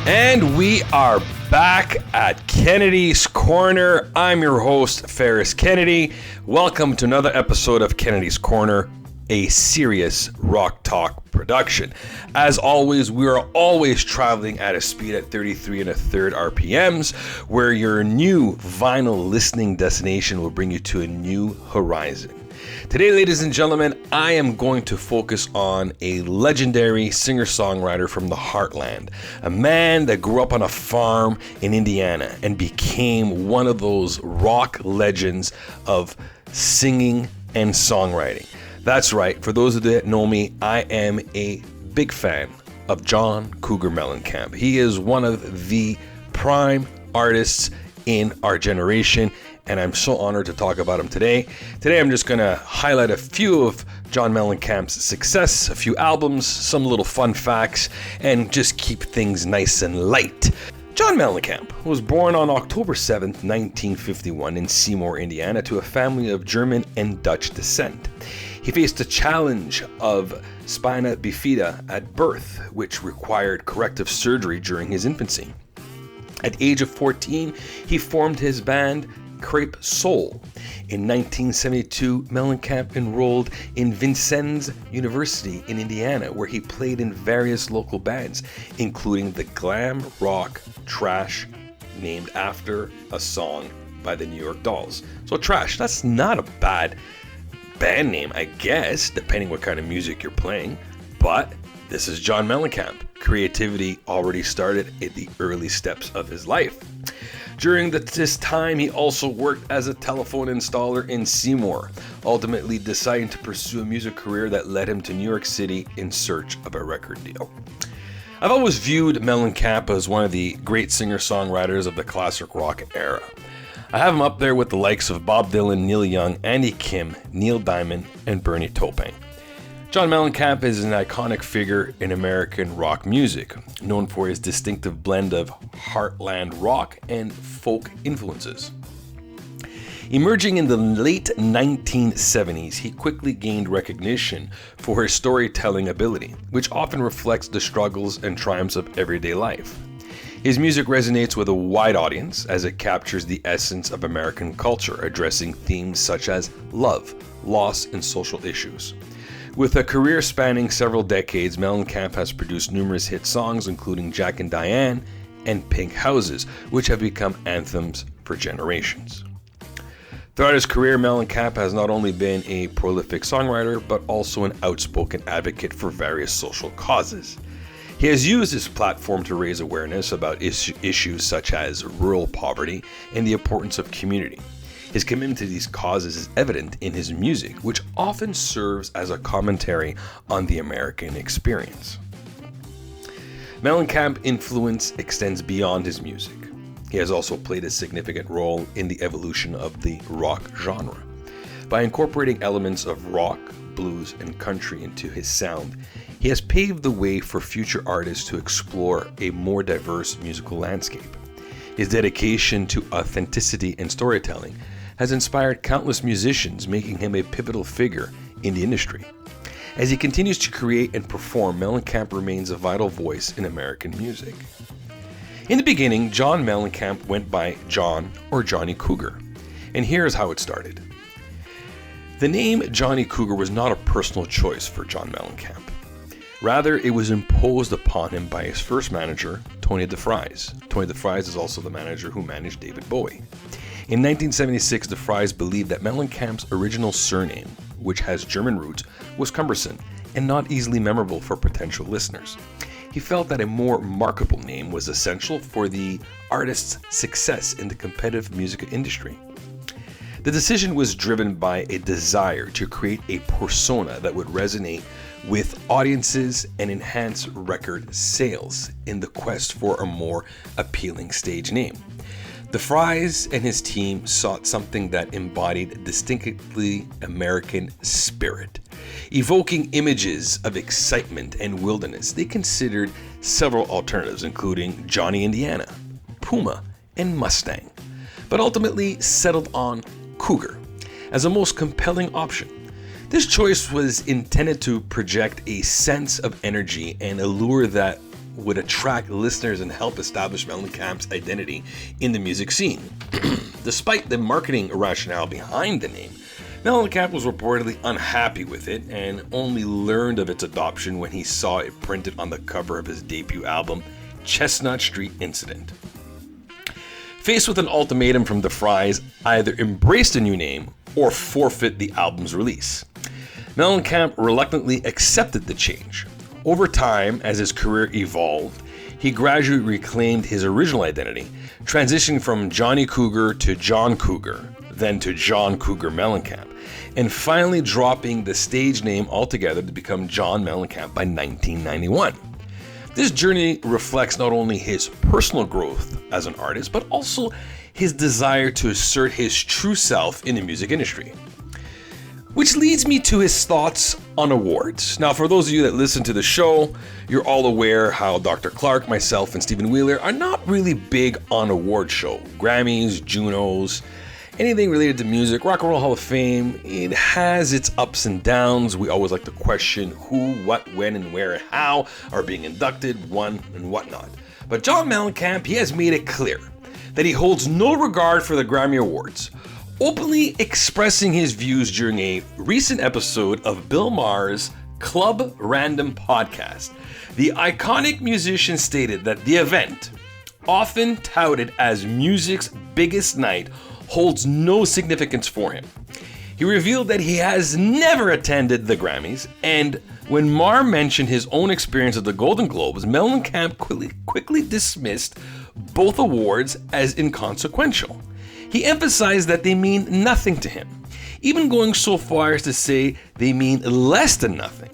And we are back at Kennedy's Corner. I'm your host, Ferris Kennedy. Welcome to another episode of Kennedy's Corner, a serious rock talk production. As always, we are always traveling at a speed at 33 1/3 RPMs, where your new vinyl listening destination will bring you to a new horizon. Today, ladies and gentlemen, I am going to focus on a legendary singer-songwriter from the Heartland, a man that grew up on a farm in Indiana and became one of those rock legends of singing and songwriting. That's right, for those of you that know me, I am a big fan of John Cougar Mellencamp. He is one of the prime artists in our generation, and I'm so honored to talk about him today. Today I'm just going to highlight a few of John Mellencamp's success, a few albums, some little fun facts, and just keep things nice and light. John Mellencamp was born on October 7th, 1951 in Seymour, Indiana, to a family of German and Dutch descent. He faced a challenge of spina bifida at birth, which required corrective surgery during his infancy. At age of 14, he formed his band Crepe Soul. In 1972, Mellencamp enrolled in Vincennes University in Indiana, where he played in various local bands, including the glam rock Trash, named after a song by the New York Dolls. So Trash, that's not a bad band name, I guess, depending what kind of music you're playing, but this is John Mellencamp. Creativity already started at the early steps of his life. During this time, he also worked as a telephone installer in Seymour, ultimately deciding to pursue a music career that led him to New York City in search of a record deal. I've always viewed Mellencamp as one of the great singer-songwriters of the classic rock era. I have him up there with the likes of Bob Dylan, Neil Young, Andy Kim, Neil Diamond, and Bernie Taupin. John Mellencamp is an iconic figure in American rock music, known for his distinctive blend of Heartland rock and folk influences. Emerging in the late 1970s, he quickly gained recognition for his storytelling ability, which often reflects the struggles and triumphs of everyday life. His music resonates with a wide audience as it captures the essence of American culture, addressing themes such as love, loss, and social issues. With a career spanning several decades, Mellencamp has produced numerous hit songs, including Jack and Diane and Pink Houses, which have become anthems for generations. Throughout his career, Mellencamp has not only been a prolific songwriter, but also an outspoken advocate for various social causes. He has used his platform to raise awareness about issues such as rural poverty and the importance of community. His commitment to these causes is evident in his music, which often serves as a commentary on the American experience. Mellencamp's influence extends beyond his music. He has also played a significant role in the evolution of the rock genre. By incorporating elements of rock, blues, and country into his sound, he has paved the way for future artists to explore a more diverse musical landscape. His dedication to authenticity and storytelling has inspired countless musicians, making him a pivotal figure in the industry. As he continues to create and perform, Mellencamp remains a vital voice in American music. In the beginning, John Mellencamp went by John or Johnny Cougar, and here's how it started. The name Johnny Cougar was not a personal choice for John Mellencamp. Rather, it was imposed upon him by his first manager, Tony DeFries. Tony DeFries is also the manager who managed David Bowie. In 1976, DeFries believed that Mellencamp's original surname, which has German roots, was cumbersome and not easily memorable for potential listeners. He felt that a more marketable name was essential for the artist's success in the competitive music industry. The decision was driven by a desire to create a persona that would resonate with audiences and enhance record sales in the quest for a more appealing stage name. DeFries and his team sought something that embodied distinctly American spirit. Evoking images of excitement and wilderness, they considered several alternatives, including Johnny Indiana, Puma, and Mustang, but ultimately settled on Cougar as a most compelling option. This choice was intended to project a sense of energy and allure that would attract listeners and help establish Mellencamp's identity in the music scene. Despite the marketing rationale behind the name, Mellencamp was reportedly unhappy with it and only learned of its adoption when he saw it printed on the cover of his debut album, Chestnut Street Incident. Faced with an ultimatum from the Fries, either embrace the new name or forfeit the album's release. Mellencamp reluctantly accepted the change. Over time, as his career evolved, he gradually reclaimed his original identity, transitioning from Johnny Cougar to John Cougar, then to John Cougar Mellencamp, and finally dropping the stage name altogether to become John Mellencamp by 1991. This journey reflects not only his personal growth as an artist, but also his desire to assert his true self in the music industry. Which leads me to his thoughts on awards. Now, for those of you that listen to the show, you're all aware how Dr. Clark, myself, and Stephen Wheeler are not really big on award show. Grammys, Junos, anything related to music, Rock and Roll Hall of Fame, it has its ups and downs. We always like to question who, what, when, and where, and how are being inducted, won, and whatnot. But John Mellencamp, he has made it clear that he holds no regard for the Grammy Awards, openly expressing his views during a recent episode of Bill Maher's Club Random podcast. The iconic musician stated that the event, often touted as music's biggest night, holds no significance for him. He revealed that he has never attended the Grammys, and when Maher mentioned his own experience at the Golden Globes, Mellencamp quickly dismissed both awards as inconsequential. He emphasized that they mean nothing to him, even going so far as to say they mean less than nothing.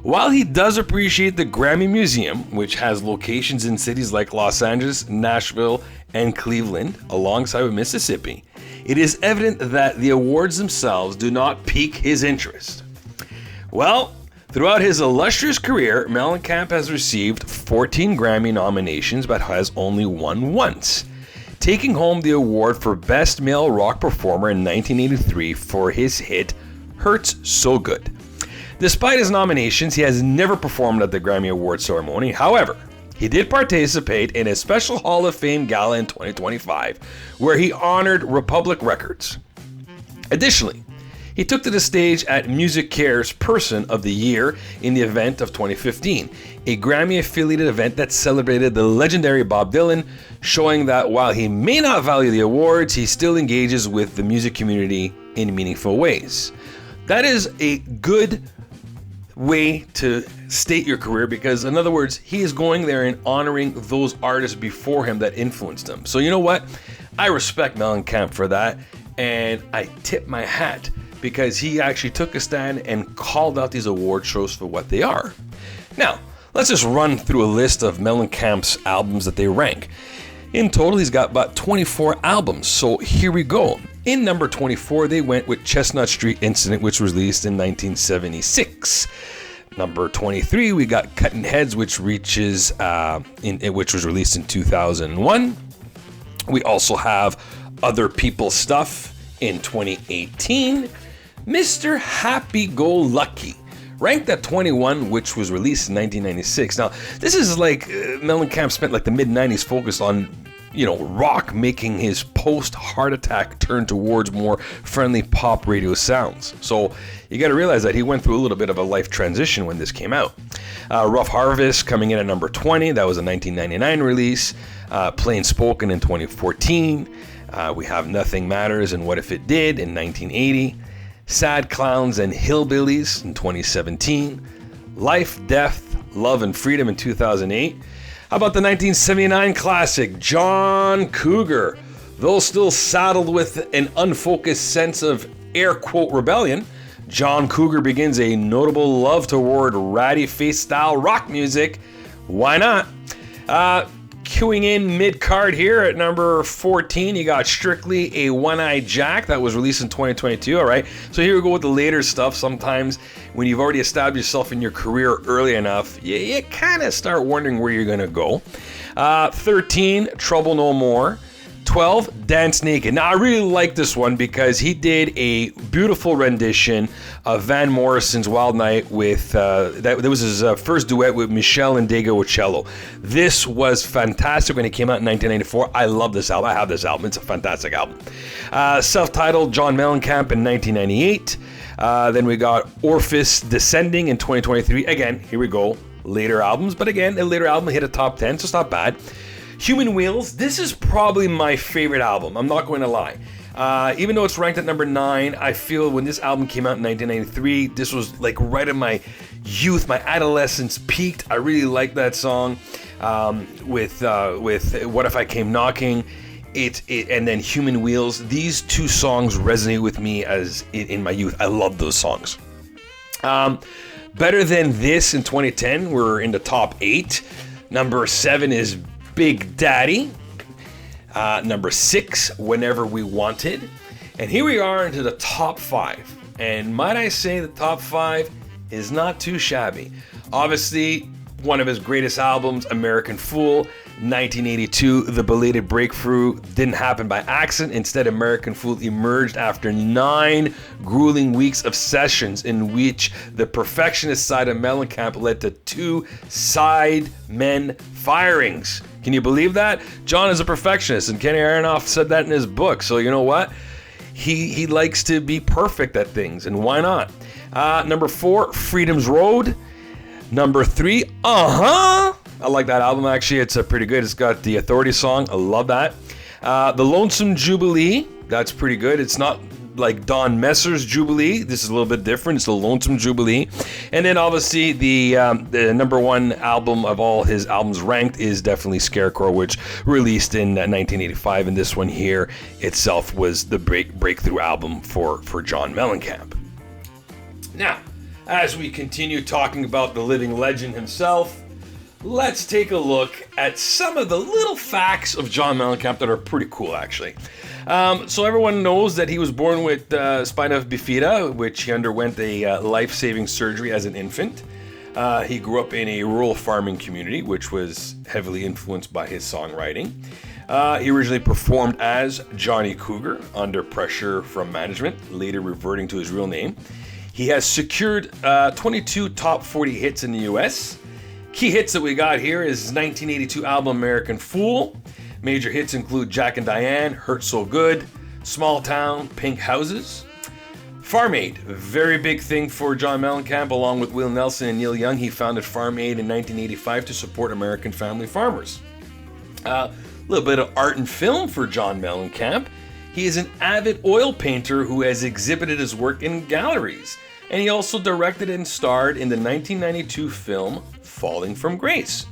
While he does appreciate the Grammy Museum, which has locations in cities like Los Angeles, Nashville, and Cleveland, alongside with Mississippi, it is evident that the awards themselves do not pique his interest. Well, throughout his illustrious career, Mellencamp has received 14 Grammy nominations but has only won once, taking home the award for Best Male Rock Performer in 1983 for his hit Hurts So Good. Despite his nominations, he has never performed at the Grammy Awards ceremony. However, he did participate in a special Hall of Fame gala in 2025, where he honored Republic Records. Additionally, he took to the stage at Music Care's Person of the Year in the event of 2015, a Grammy-affiliated event that celebrated the legendary Bob Dylan, showing that while he may not value the awards, he still engages with the music community in meaningful ways. That is a good way to state your career, because in other words, he is going there and honoring those artists before him that influenced him. So you know what? I respect Mellencamp for that, and I tip my hat because he actually took a stand and called out these award shows for what they are. Now, let's just run through a list of Mellencamp's albums that they rank. In total, he's got about 24 albums, so here we go. In number 24, they went with Chestnut Street Incident, which was released in 1976. Number 23, we got Cutting Heads, which which was released in 2001. We also have Other People's Stuff in 2018. Mr. Happy Go Lucky, ranked at 21, which was released in 1996. Now, this is like Mellencamp spent like the mid-90s focused on, rock, making his post-heart attack turn towards more friendly pop radio sounds. So you got to realize that he went through a little bit of a life transition when this came out. Rough Harvest coming in at number 20. That was a 1999 release. Plain Spoken in 2014. We have Nothing Matters and What If It Did in 1980. Sad Clowns and Hillbillies in 2017. Life, Death, Love and Freedom in 2008. How about the 1979 classic, John Cougar? Though still saddled with an unfocused sense of air quote rebellion, John Cougar begins a notable love toward ratty face style rock music. Why not? Queuing in mid-card here at number 14, you got Strictly a One-Eyed Jack. That was released in 2022, all right? So here we go with the later stuff. Sometimes when you've already established yourself in your career early enough, you kind of start wondering where you're going to go. 13, Trouble No More. 12, Dance Naked. Now, I really like this one because he did a beautiful rendition of Van Morrison's Wild Night with, that was his first duet with Michelle and Diego Uccello. This was fantastic when it came out in 1994. I love this album. I have this album. It's a fantastic album. Self-titled, John Mellencamp in 1998. Then we got Orpheus Descending in 2023. Again, here we go. Later albums, but again, a later album hit a top 10, so it's not bad. Human Wheels, this is probably my favorite album, I'm not going to lie. Even though it's ranked at number 9, I feel when this album came out in 1993, this was like right in my youth, my adolescence peaked. I really liked that song with What If I Came Knocking, and then Human Wheels. These two songs resonate with me as in my youth. I love those songs. Better Than This in 2010, we're in the top 8. Number 7 is Big Daddy. Number 6, Whenever We Wanted. And here we are into the top 5. And might I say the top 5 is not too shabby. Obviously, one of his greatest albums, American Fool, 1982, the belated breakthrough didn't happen by accident. Instead, American Fool emerged after 9 grueling weeks of sessions in which the perfectionist side of Mellencamp led to 2 sidemen firings. Can you believe that? John is a perfectionist, and Kenny Aronoff said that in his book. So you know what? He likes to be perfect at things, and why not? Number 4, Freedom's Road. Number 3, I like that album, actually. It's pretty good. It's got the Authority song. I love that. The Lonesome Jubilee. That's pretty good. It's not like Don Messer's Jubilee. This is a little bit different. It's the Lonesome Jubilee. And then obviously the number 1 album of all his albums ranked is definitely Scarecrow, which released in 1985. And this one here itself was the breakthrough album for John Mellencamp. Now, as we continue talking about the living legend himself, let's take a look at some of the little facts of John Mellencamp that are pretty cool, actually. So everyone knows that he was born with spina bifida, which he underwent a life-saving surgery as an infant. He grew up in a rural farming community, which was heavily influenced by his songwriting. He originally performed as Johnny Cougar under pressure from management, later reverting to his real name. He has secured 22 top 40 hits in the US. Key hits that we got here is his 1982 album American Fool. Major hits include Jack and Diane, Hurt So Good, Small Town, Pink Houses. Farm Aid, a very big thing for John Mellencamp. Along with Will Nelson and Neil Young, he founded Farm Aid in 1985 to support American family farmers. A little bit of art and film for John Mellencamp. He is an avid oil painter who has exhibited his work in galleries. And he also directed and starred in the 1992 film Falling from Grace.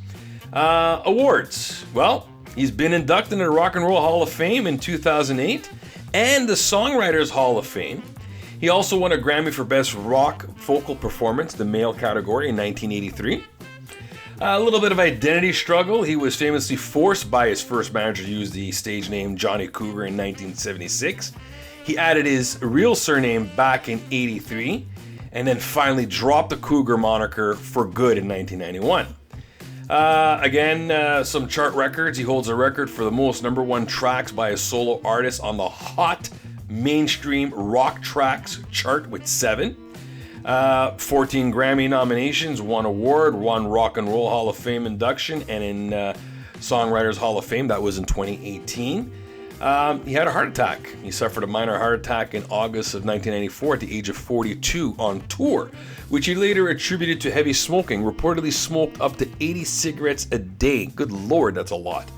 Awards. Well, he's been inducted into the Rock and Roll Hall of Fame in 2008 and the Songwriters Hall of Fame. He also won a Grammy for Best Rock Vocal Performance, the male category, in 1983. A little bit of identity struggle. He was famously forced by his first manager to use the stage name Johnny Cougar in 1976. He added his real surname back in 83, and then finally dropped the Cougar moniker for good in 1991. Some chart records. He holds a record for the most number 1 tracks by a solo artist on the Hot Mainstream Rock Tracks chart with 7. 14 Grammy nominations, 1 award, 1 Rock and Roll Hall of Fame induction, and in Songwriters Hall of Fame, that was in 2018. He had a heart attack. He suffered a minor heart attack in August of 1994 at the age of 42 on tour, which he later attributed to heavy smoking. Reportedly smoked up to 80 cigarettes a day. Good Lord, that's a lot.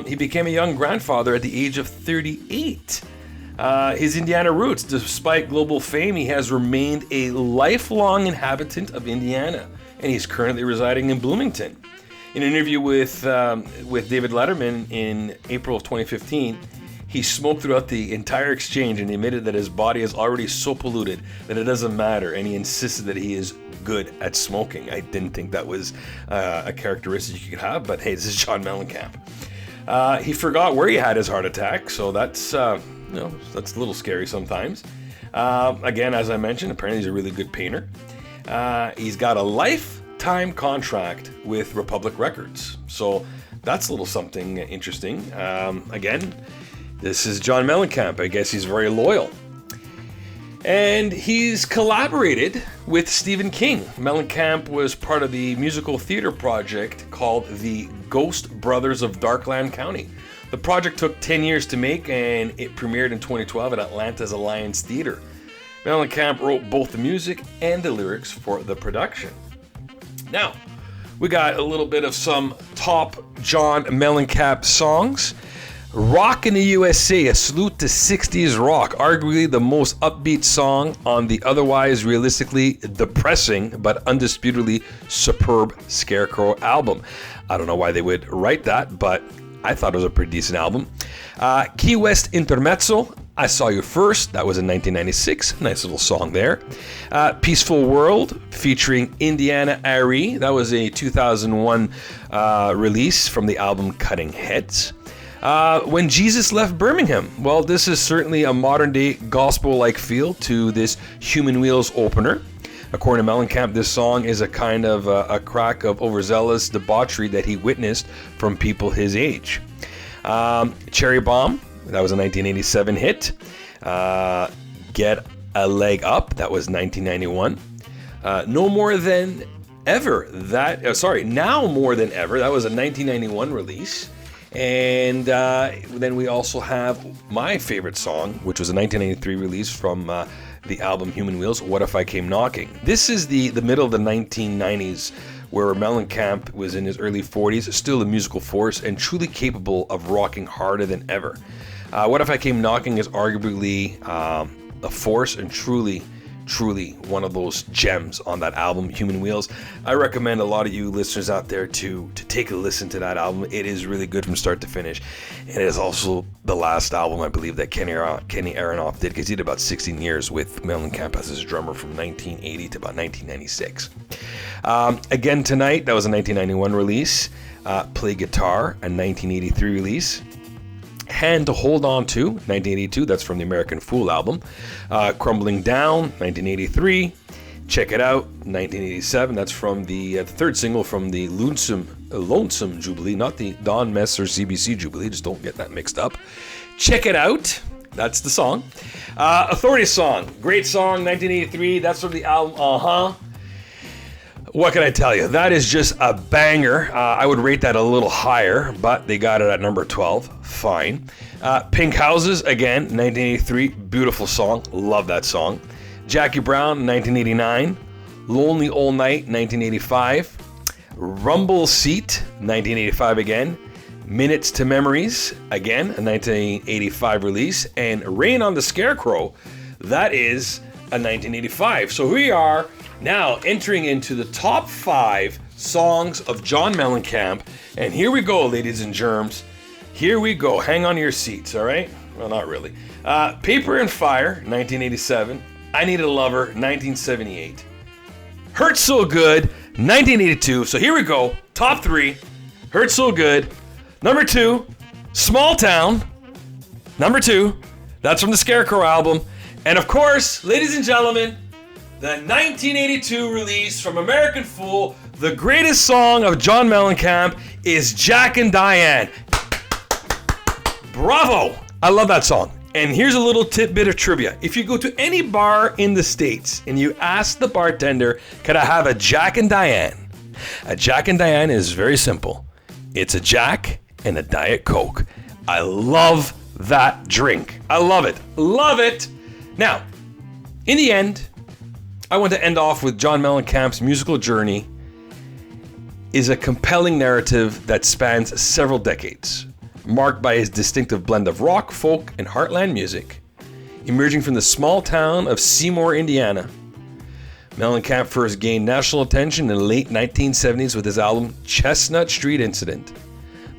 He became a young grandfather at the age of 38. His Indiana roots, despite global fame, he has remained a lifelong inhabitant of Indiana, and he's currently residing in Bloomington. In an interview with David Letterman in April of 2015, he smoked throughout the entire exchange and admitted that his body is already so polluted that it doesn't matter, and he insisted that he is good at smoking. I didn't think that was a characteristic you could have, but hey, this is John Mellencamp. He forgot where he had his heart attack, so that's a little scary sometimes. Again, as I mentioned, apparently he's a really good painter. He's got a lifetime lifetime contract with Republic Records. So that's a little something interesting. Again, this is John Mellencamp. I guess he's very loyal. And he's collaborated with Stephen King. Mellencamp was part of the musical theater project called The Ghost Brothers of Darkland County. The project took 10 years to make, and it premiered in 2012 at Atlanta's Alliance Theater. Mellencamp wrote both the music and the lyrics for the production. Now, we got a little bit of some top John Mellencamp songs. Rock in the USA, a salute to 60s rock, arguably the most upbeat song on the otherwise realistically depressing but undisputedly superb Scarecrow album. I don't know why they would write that, but I thought it was a pretty decent album. Key West Intermezzo, I Saw You First, that was in 1996, nice little song there. Peaceful World, featuring Indiana Arie, that was a 2001 release from the album Cutting Heads. When Jesus Left Birmingham, well, this is certainly a modern-day gospel-like feel to this Human Wheels opener. According to Mellencamp, this song is a kind of a crack of overzealous debauchery that he witnessed from people his age. Cherry Bomb, that was a 1987 hit. Get a Leg Up, that was 1991. Now More Than Ever, that was a 1991 release. And then we also have my favorite song, which was a 1993 release from the album Human Wheels, What If I Came Knocking. This is the middle of the 1990s, where Mellencamp was in his early 40s, still a musical force and truly capable of rocking harder than ever. What If I Came Knocking is arguably a force and truly one of those gems on that album, Human Wheels. I recommend a lot of you listeners out there to take a listen to that album. It is really good from start to finish. And it is also the last album, I believe, that Kenny Aronoff did, because he did about 16 years with Mellencamp as his drummer from 1980 to about 1996. Again Tonight, that was a 1991 release. Play Guitar, a 1983 release. Hand to Hold On To, 1982, that's from the American Fool album. Crumbling Down, 1983. Check It Out, 1987, that's from the third single from the Lonesome Jubilee, not the Don Messer CBC Jubilee, just don't get that mixed up. Check It Out, that's the song. Authority Song, great song, 1983, that's from the album What can I tell you? That is just a banger. I would rate that a little higher, but they got it at number 12. Fine. Pink Houses, again, 1983. Beautiful song. Love that song. Jackie Brown, 1989. Lonely All Night, 1985. Rumble Seat, 1985 again. Minutes to Memories, again, a 1985 release. And Rain on the Scarecrow, that is a 1985. So here we are, now entering into the top 5 songs of John Mellencamp. And here we go, ladies and germs. Here we go. Hang on to your seats, all right? Well, not really. Paper and Fire, 1987. I Need a Lover, 1978. Hurt So Good, 1982. So here we go. Top 3. Hurt So Good. Number 2, Small Town. Number 2. That's from the Scarecrow album. And of course, ladies and gentlemen, the 1982 release from American Fool, the greatest song of John Mellencamp, is Jack and Diane. Bravo! I love that song. And here's a little tidbit of trivia. If you go to any bar in the States and you ask the bartender, can I have a Jack and Diane? A Jack and Diane is very simple. It's a Jack and a Diet Coke. I love that drink. I love it. Love it! Now, in the end, I want to end off with John Mellencamp's musical journey is a compelling narrative that spans several decades, marked by his distinctive blend of rock, folk, and heartland music. Emerging from the small town of Seymour, Indiana, Mellencamp first gained national attention in the late 1970s with his album Chestnut Street Incident,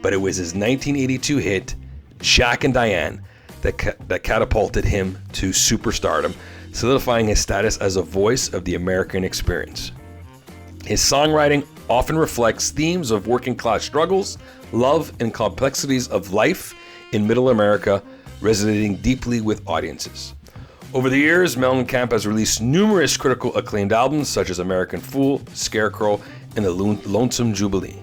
but it was his 1982 hit, Jack and Diane, that catapulted him to superstardom, solidifying his status as a voice of the American experience. His songwriting often reflects themes of working class struggles, love, and complexities of life in Middle America, resonating deeply with audiences. Over the years, Mellencamp has released numerous critical acclaimed albums such as American Fool, Scarecrow, in the Lonesome Jubilee,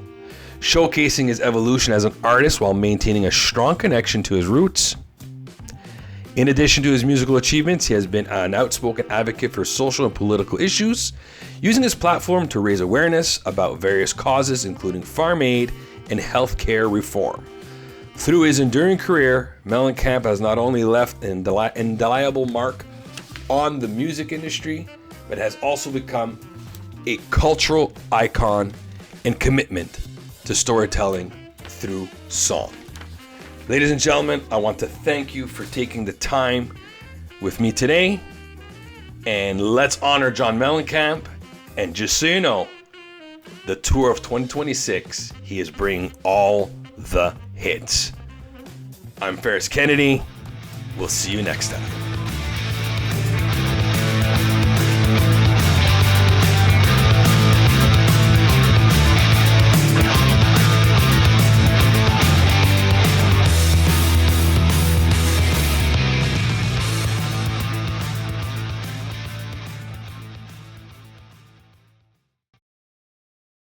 showcasing his evolution as an artist while maintaining a strong connection to his roots. In addition to his musical achievements, he has been an outspoken advocate for social and political issues, using his platform to raise awareness about various causes, including farm aid and healthcare reform. Through his enduring career, Mellencamp has not only left an indelible mark on the music industry, but has also become a cultural icon and commitment to storytelling through song. Ladies and gentlemen, I want to thank you for taking the time with me today. And let's honor John Mellencamp. And just so you know, the tour of 2026, he is bringing all the hits. I'm Ferris Kennedy. We'll see you next time.